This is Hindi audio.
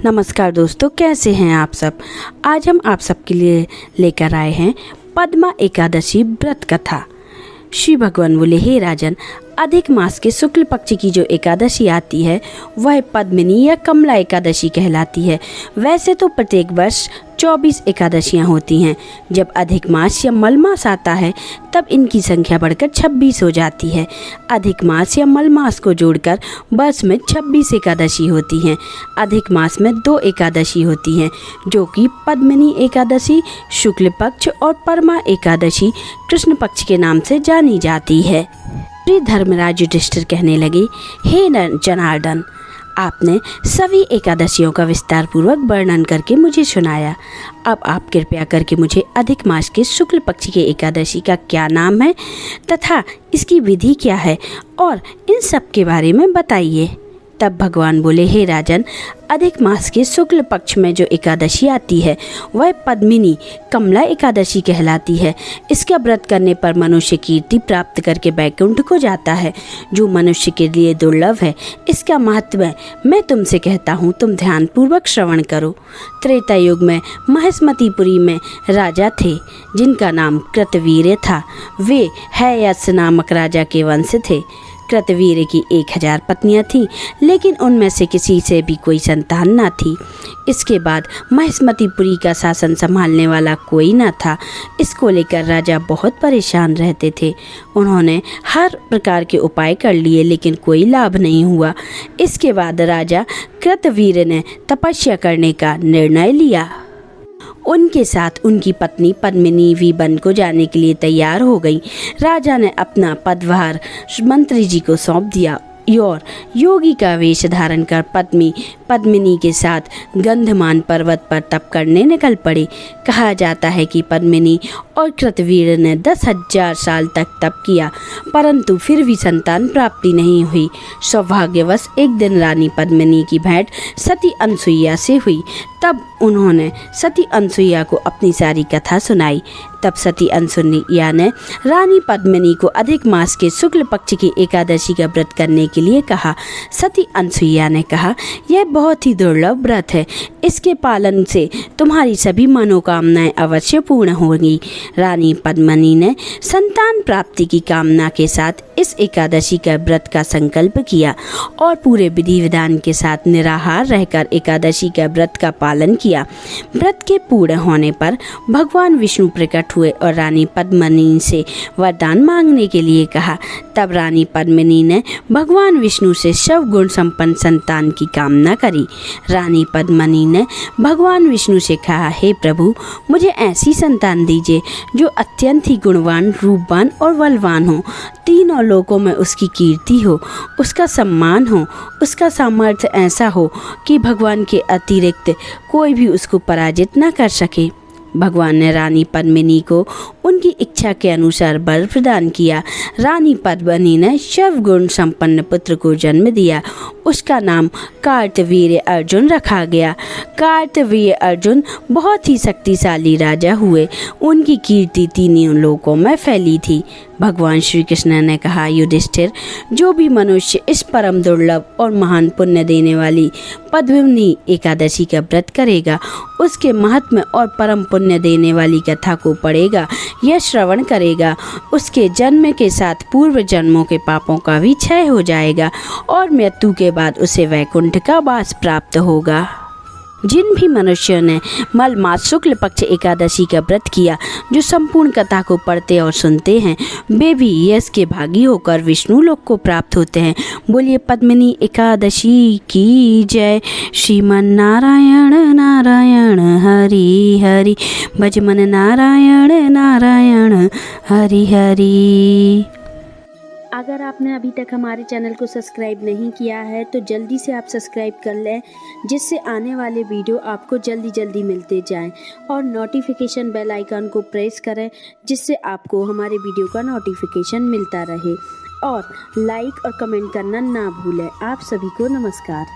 नमस्कार दोस्तों, कैसे हैं आप सब। आज हम आप सबके लिए लेकर आए हैं पद्मा एकादशी व्रत कथा। श्री भगवान बोले, हे राजन, अधिक मास के शुक्ल पक्ष की जो एकादशी आती है वह पद्मिनी या कमला एकादशी कहलाती है। वैसे तो प्रत्येक वर्ष 24 एकादशियां होती हैं। जब अधिक मास या मल मास आता है तब इनकी संख्या बढ़कर 26 हो जाती है। अधिक मास या मल मास को जोड़कर वर्ष में 26 एकादशी होती हैं। अधिक मास में 2 एकादशी होती हैं, जो कि पद्मिनी एकादशी शुक्ल पक्ष और परमा एकादशी कृष्ण पक्ष के नाम से जानी जाती है। श्री धर्मराज युधिष्ठिर कहने लगे, हे जनार्दन, आपने सभी एकादशियों का विस्तार पूर्वक वर्णन करके मुझे सुनाया। अब आप कृपया करके मुझे अधिक मास के शुक्ल पक्ष के एकादशी का क्या नाम है तथा इसकी विधि क्या है और इन सब के बारे में बताइए। तब भगवान बोले, हे राजन, अधिक मास के शुक्ल पक्ष में जो एकादशी आती है वह पद्मिनी कमला एकादशी कहलाती है। इसका व्रत करने पर मनुष्य कीर्ति प्राप्त करके वैकुंठ को जाता है, जो मनुष्य के लिए दुर्लभ है। इसका महत्व मैं तुमसे कहता हूँ, तुम ध्यान पूर्वक श्रवण करो। त्रेता युग में महिष्मतिपुरी में राजा थे जिनका नाम कृतवीर्य था। वे हैयस नामक राजा के वंश थे। कृतवीर्य की 1000 पत्नियां थीं, लेकिन उनमें से किसी से भी कोई संतान न थी। इसके बाद महिष्मतिपुरी का शासन संभालने वाला कोई न था। इसको लेकर राजा बहुत परेशान रहते थे। उन्होंने हर प्रकार के उपाय कर लिए, लेकिन कोई लाभ नहीं हुआ। इसके बाद राजा कृतवीर्य ने तपस्या करने का निर्णय लिया। उनके साथ उनकी पत्नी पद्मिनी भी वन को जाने के लिए तैयार हो गई। राजा ने अपना पदभार मंत्री जी को सौंप दिया और योगी का वेश धारण कर पद्मिनी के साथ गंधमान पर्वत पर तप करने निकल पड़े। कहा जाता है कि पद्मिनी और कृतवीर्य ने 10,000 साल तक तप किया, परंतु फिर भी संतान प्राप्ति नहीं हुई। सौभाग्यवश एक दिन रानी पद्मिनी की भेंट सती अनसुईया से हुई। तब उन्होंने सती अनसुईया को अपनी सारी कथा सुनाई। तब सती अनसुईया ने रानी पद्मिनी को अधिक मास के शुक्ल पक्ष की एकादशी का व्रत करने के लिए कहा। सती अनसुईया ने कहा, यह बहुत ही दुर्लभ व्रत है। इसके पालन से तुम्हारी सभी मनोकामनाएं अवश्य पूर्ण होंगी। रानी पद्मिनी ने संतान प्राप्ति की कामना के साथ इस एकादशी का व्रत का संकल्प किया और पूरे विधि विधान के साथ निराहार रहकर एकादशी का व्रत का पालन किया। व्रत के पूर्ण होने पर भगवान विष्णु प्रकट हुए और रानी पद्मिनी से वरदान मांगने के लिए कहा। तब रानी पद्मिनी ने भगवान विष्णु से शवगुण संपन्न संतान की कामना करी। रानी पद्मिनी ने भगवान विष्णु से कहा, हे प्रभु, मुझे ऐसी संतान दीजिए जो अत्यंत ही गुणवान, रूपवान और बलवान हो। तीनों लोकों में उसकी कीर्ति हो, उसका सम्मान हो, उसका सामर्थ्य ऐसा हो कि भगवान के अतिरिक्त कोई भी उसको पराजित न कर सके। भगवान ने रानी पद्मिनी को उनकी इच्छा के अनुसार वर प्रदान किया। रानी पद्मिनी ने शवगुण संपन्न पुत्र को जन्म दिया। उसका नाम कार्तवीर्य अर्जुन रखा गया। कार्तवीर्य अर्जुन बहुत ही शक्तिशाली राजा हुए। उनकी कीर्ति तीनों लोकों में फैली थी। भगवान श्री कृष्ण ने कहा, युधिष्ठिर, जो भी मनुष्य इस परम दुर्लभ और महान पुण्य देने वाली पद्मिनी एकादशी का व्रत करेगा, उसके महात्म्य और परम पुण्य देने वाली कथा को पढ़ेगा या श्रवण करेगा, उसके जन्म के साथ पूर्व जन्मों के पापों का भी क्षय हो जाएगा और मृत्यु के बाद उसे वैकुंठ का वास प्राप्त होगा। जिन भी मनुष्यों ने मल मास शुक्ल पक्ष एकादशी का व्रत किया, जो संपूर्ण कथा को पढ़ते और सुनते हैं, वे भी यश के भागी होकर विष्णु लोक को प्राप्त होते हैं। बोलिए पद्मिनी एकादशी की जय। श्रीमन नारायण नारायण हरि हरि, भजमन नारायण नारायण हरि हरि। अगर आपने अभी तक हमारे चैनल को सब्सक्राइब नहीं किया है तो जल्दी से आप सब्सक्राइब कर लें, जिससे आने वाले वीडियो आपको जल्दी मिलते जाएं, और नोटिफिकेशन बेल आइकन को प्रेस करें, जिससे आपको हमारे वीडियो का नोटिफिकेशन मिलता रहे। और लाइक और कमेंट करना ना भूलें। आप सभी को नमस्कार।